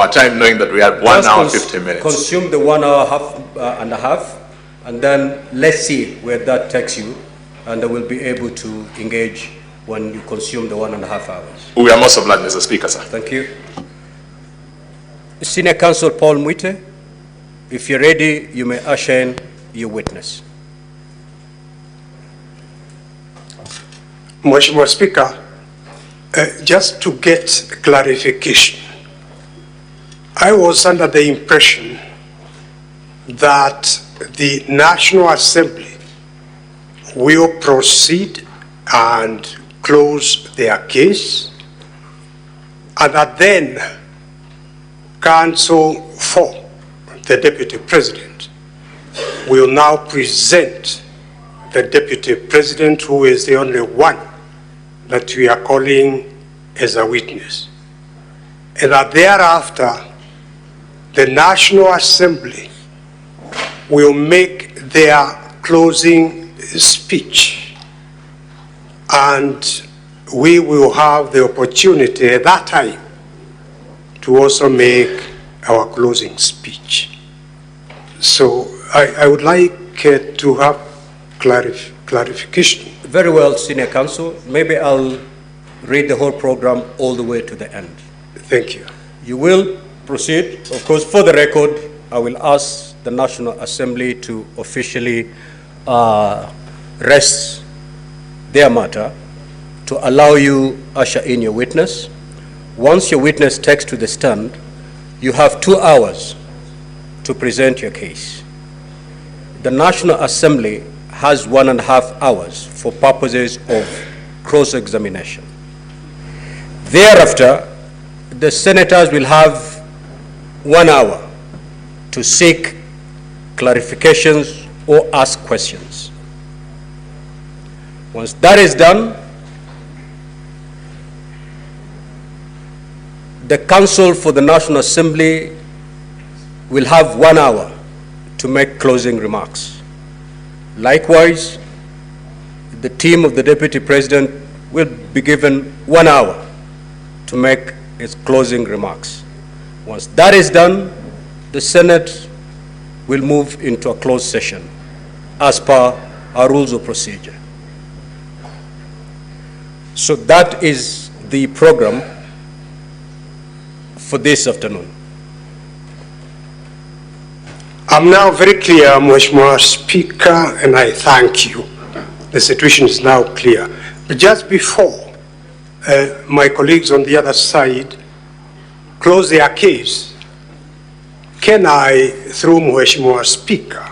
our time knowing that we have 1 hour 15 minutes. Consume the 1 hour and a half, and then let's see where that takes you, and we'll be able to engage when you consume the 1.5 hours. We are most obliged, Mr. Speaker, sir. Thank you. Senior Counsel Paul Muite, if you're ready, you may usher in your witness. Mheshimiwa Speaker, just to get clarification, I was under the impression that the National Assembly will proceed and close their case, and that then Counsel for the Deputy President will now present the Deputy President, who is the only one that we are calling as a witness. And that thereafter, the National Assembly will make their closing speech, and we will have the opportunity at that time to also make our closing speech. So I would like to have clarification. Very well, Senior Counsel. Maybe I'll read the whole program all the way to the end. Thank you. You will proceed. Of course, for the record, I will ask the National Assembly to officially rest their matter to allow you usher in your witness. Once your witness takes to the stand, you have 2 hours to present your case. The National Assembly has 1.5 hours for purposes of cross-examination. Thereafter, the senators will have 1 hour to seek clarifications or ask questions. Once that is done, the Counsel for the National Assembly will have 1 hour to make closing remarks. Likewise, the team of the Deputy President will be given 1 hour to make its closing remarks. Once that is done, the Senate will move into a closed session as per our rules of procedure. So that is the program for this afternoon. I'm now very clear, Mheshimiwa Speaker, and I thank you. The situation is now clear. But just before my colleagues on the other side close their case, can I, through Mheshimiwa Speaker,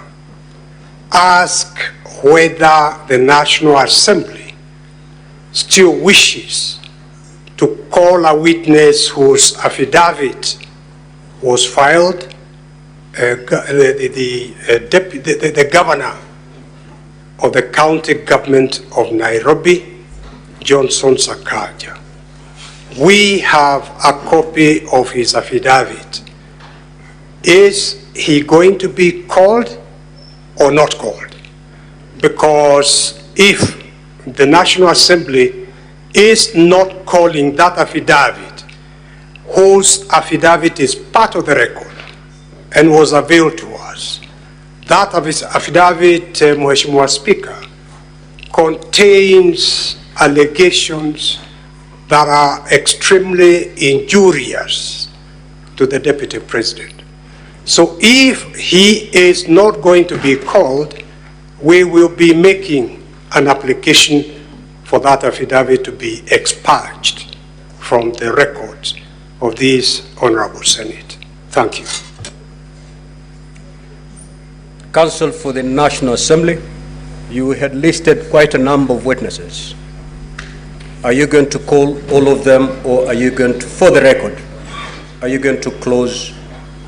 ask whether the National Assembly still wishes to call a witness whose affidavit was filed, the governor of the county government of Nairobi, Johnson Sakaja. We have a copy of his affidavit. Is he going to be called or not called? Because if the National Assembly is not calling that affidavit, whose affidavit is part of the record and was availed to us, that affidavit, Mheshimiwa Speaker, contains allegations that are extremely injurious to the Deputy President. So if he is not going to be called, we will be making an application for that affidavit to be expunged from the records of this Honorable Senate. Thank you. Counsel for the National Assembly, you had listed quite a number of witnesses. Are you going to call all of them, or are you going to, for the record, are you going to close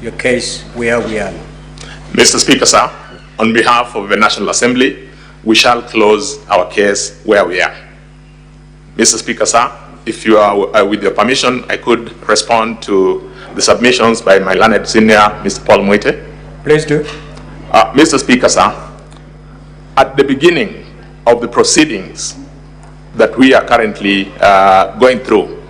your case where we are? Mr. Speaker, sir, on behalf of the National Assembly, we shall close our case where we are. Mr. Speaker, sir, if you are with your permission, I could respond to the submissions by my learned senior, Mr. Paul Muite. Please do. Mr. Speaker, sir, at the beginning of the proceedings that we are currently going through,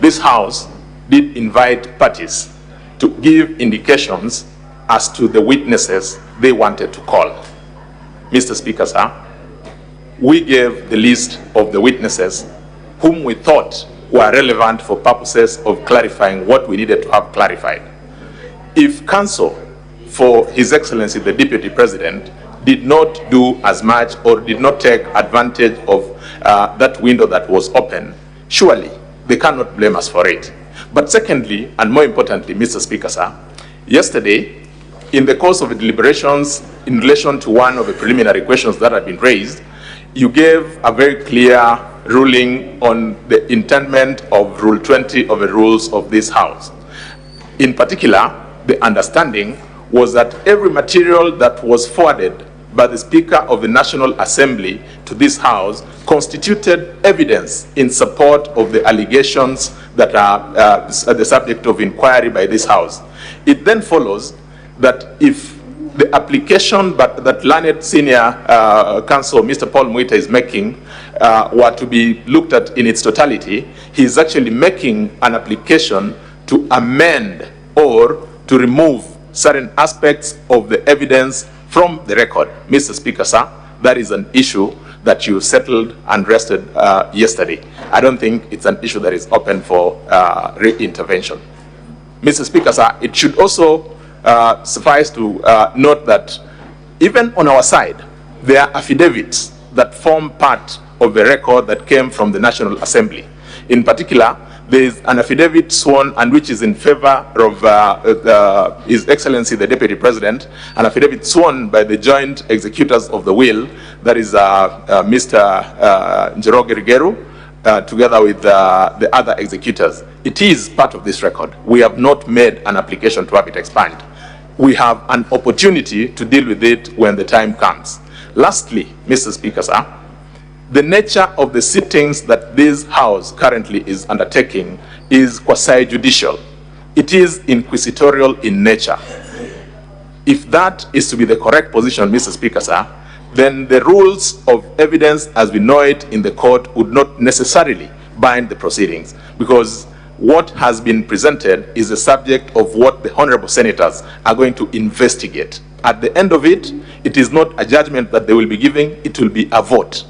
this House did invite parties to give indications as to the witnesses they wanted to call. Mr. Speaker, sir, we gave the list of the witnesses whom we thought were relevant for purposes of clarifying what we needed to have clarified. If counsel for His Excellency the Deputy President did not do as much or did not take advantage of that window that was open, surely they cannot blame us for it. But secondly, and more importantly, Mr. Speaker, sir, yesterday, in the course of the deliberations in relation to one of the preliminary questions that had been raised, you gave a very clear ruling on the intendment of Rule 20 of the rules of this House. In particular, the understanding was that every material that was forwarded by the Speaker of the National Assembly to this House constituted evidence in support of the allegations that are the subject of inquiry by this House. It then follows that if the application that learned senior counsel, Mr. Paul Muite, is making were to be looked at in its totality, he is actually making an application to amend or to remove certain aspects of the evidence from the record. Mr. Speaker, sir, that is an issue that you settled and rested yesterday. I don't think it's an issue that is open for re-intervention. Mr. Speaker, sir, it should also suffice to note that even on our side, there are affidavits that form part of the record that came from the National Assembly. In particular, there is an affidavit sworn and which is in favor of His Excellency the Deputy President, an affidavit sworn by the joint executors of the will, that is Mr. Njoroge Rigeru, together with the other executors. It is part of this record. We have not made an application to have it expunged. We have an opportunity to deal with it when the time comes. Lastly, Mr. Speaker, sir, the nature of the sittings that this House currently is undertaking is quasi-judicial. It is inquisitorial in nature. If that is to be the correct position, Mr. Speaker, sir, then the rules of evidence as we know it in the court would not necessarily bind the proceedings, because what has been presented is the subject of what the honorable senators are going to investigate. At the end of it, it is not a judgment that they will be giving, it will be a vote.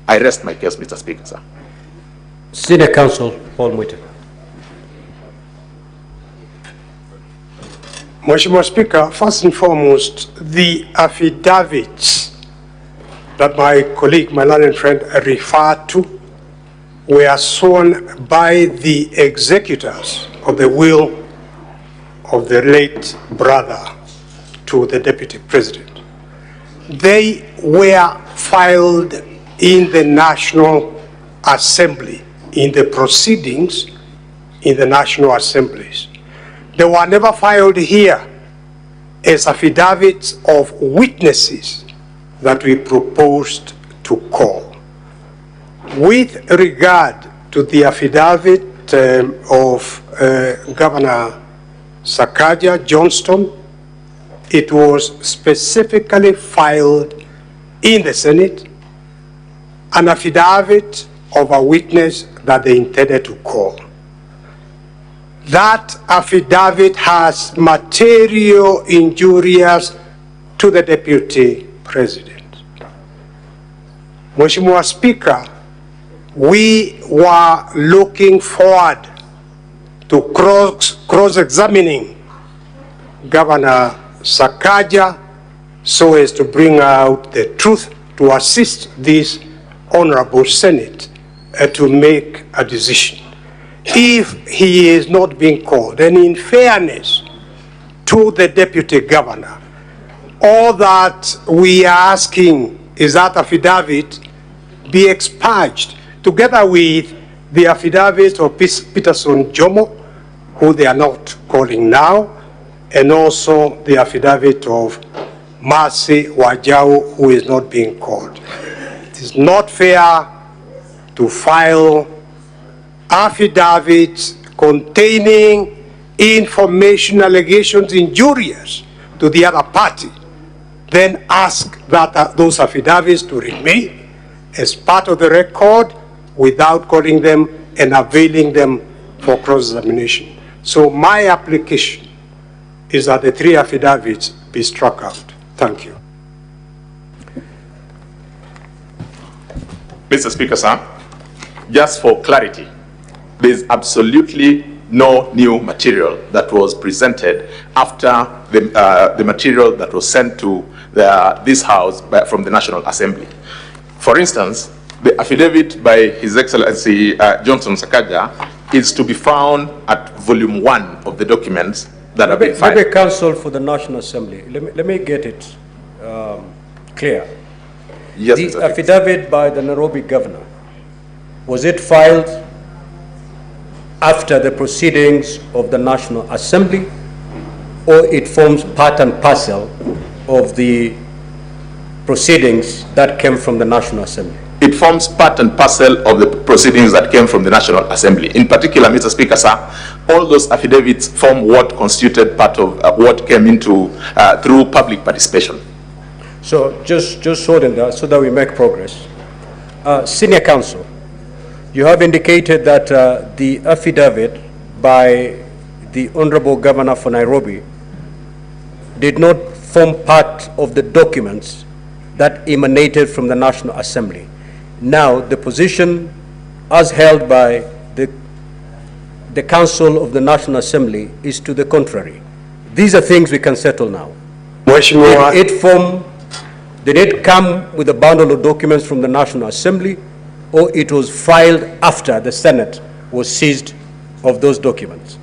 I rest my case, Mr. Speaker, sir. Senior Counsel Paul Muite. Mheshimiwa Speaker, first and foremost, the affidavits that my colleague, my learned friend, referred to were sworn by the executors of the will of the late brother to the Deputy President. They were filed in the National Assembly, in the proceedings in the National Assemblies. They were never filed here as affidavits of witnesses that we proposed to call. With regard to the affidavit of Governor Sakaja Johnston, it was specifically filed in the Senate, an affidavit of a witness that they intended to call. That affidavit has material injurious to the Deputy President. Mheshimiwa Speaker, we were looking forward to cross-examining Governor Sakaja so as to bring out the truth to assist this Honorable Senate to make a decision. If he is not being called, and in fairness to the Deputy Governor, all that we are asking is that affidavit be expunged, together with the affidavit of Peterson Jomo, who they are not calling now, and also the affidavit of Mercy Wajau, who is not being called. It is not fair to file affidavits containing information allegations injurious to the other party, then ask that those affidavits to remain as part of the record without calling them and availing them for cross-examination. So my application is that the 3 affidavits be struck out. Thank you. Mr. Speaker, sir, just for clarity, there is absolutely no new material that was presented after the material that was sent to this House from the National Assembly. For instance, the affidavit by His Excellency Johnson Sakaja is to be found at volume 1 of the documents that have been filed. Maybe Counsel for the National Assembly, let me get it clear. Yes, the affidavit by the Nairobi governor, was it filed after the proceedings of the National Assembly, or it forms part and parcel of the proceedings that came from the National Assembly? It forms part and parcel of the proceedings that came from the National Assembly. In particular, Mr. Speaker, sir, all those affidavits form what constituted part of what came into through public participation. So just so that we make progress. Senior counsel, you have indicated that the affidavit by the Honorable Governor for Nairobi did not form part of the documents that emanated from the National Assembly. Now, the position as held by the Council of the National Assembly is to the contrary. These are things we can settle now. Did it come with a bundle of documents from the National Assembly, or it was filed after the Senate was seized of those documents?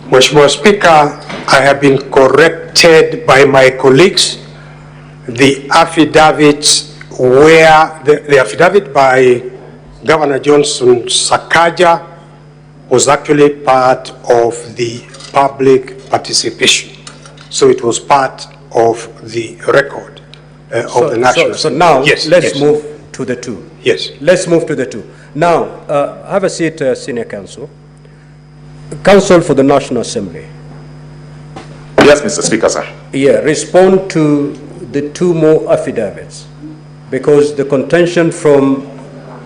Mr. Speaker, I have been corrected by my colleagues. The affidavits where the affidavit by Governor Johnson Sakaja was actually part of the public participation. So it was part of the record of the National So now, let's move to the two. Yes. Let's move to the two. Now, have a seat, Senior Counsel. Counsel for the National Assembly. Yes, Mr. Speaker, sir. Yeah, respond to the 2 more affidavits, because the contention from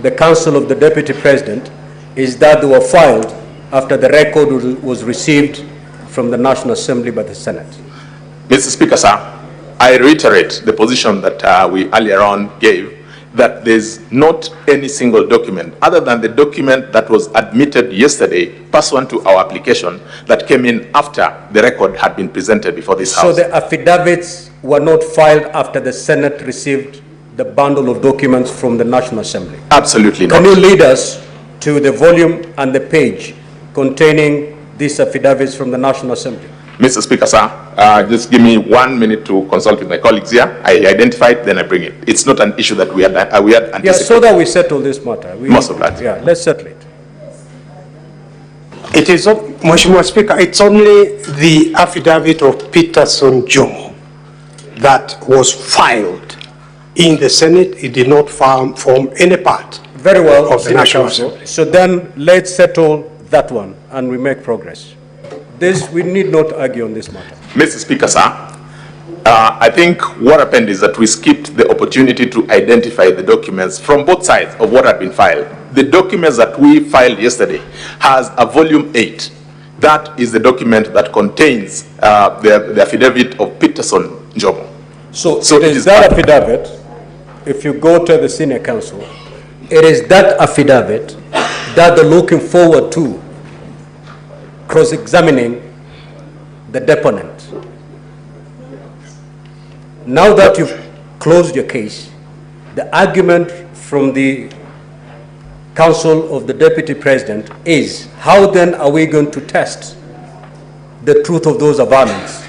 the Council of the Deputy President is that they were filed after the record was received from the National Assembly by the Senate. Mr. Speaker, sir, I reiterate the position that we earlier on gave, that there's not any single document other than the document that was admitted yesterday pursuant to our application that came in after the record had been presented before this House. So the affidavits were not filed after the Senate received the bundle of documents from the National Assembly? Absolutely not. Can you lead us to the volume and the page containing these affidavits from the National Assembly? Mr. Speaker, sir, just give me 1 minute to consult with my colleagues here. I identify it, then I bring it. It's not an issue that we had anticipated. Yeah, so that we settle this matter. Most of that. Yeah, let's settle it. It is, Mr. Speaker, it's only the affidavit of Peterson Jomo that was filed in the Senate. It did not form any part Very well, of the National Assembly. So then let's settle that one and we make progress. We need not argue on this matter. Mr. Speaker, sir, I think what happened is that we skipped the opportunity to identify the documents from both sides of what had been filed. The documents that we filed yesterday has a volume 8. That is the document that contains the affidavit of Peterson Jomo. So it is that affidavit, if you go to the Senior Counsel, it is that affidavit that they're looking forward to cross-examining the deponent. Now that you've closed your case, the argument from the Council of the Deputy President is, how then are we going to test the truth of those avowals?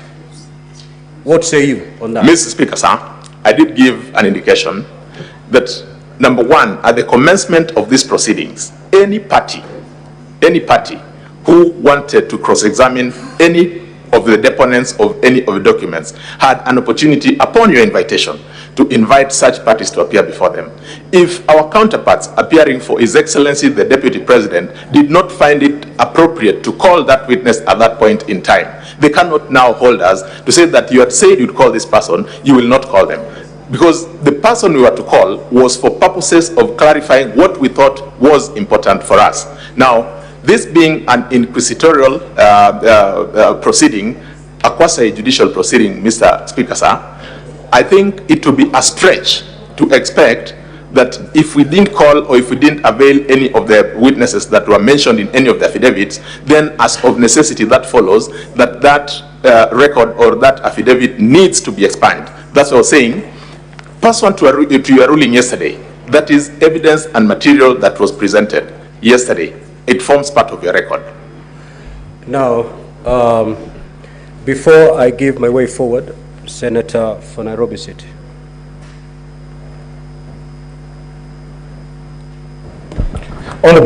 What say you on that? Mr. Speaker, sir, I did give an indication that, number 1, at the commencement of these proceedings, any party who wanted to cross-examine any of the deponents of any of the documents had an opportunity, upon your invitation, to invite such parties to appear before them. If our counterparts appearing for His Excellency the Deputy President did not find it appropriate to call that witness at that point in time, they cannot now hold us to say that you had said you'd call this person, you will not call them. Because the person we were to call was for purposes of clarifying what we thought was important for us. Now, this being an inquisitorial proceeding, a quasi-judicial proceeding, Mr. Speaker, sir, I think it would be a stretch to expect that if we didn't call or if we didn't avail any of the witnesses that were mentioned in any of the affidavits, then as of necessity that follows that record or that affidavit needs to be expunged. That's what I was saying. Pursuant to your ruling yesterday, that is evidence and material that was presented yesterday. It forms part of your record. Now, before I give my way forward, Senator for Nairobi City.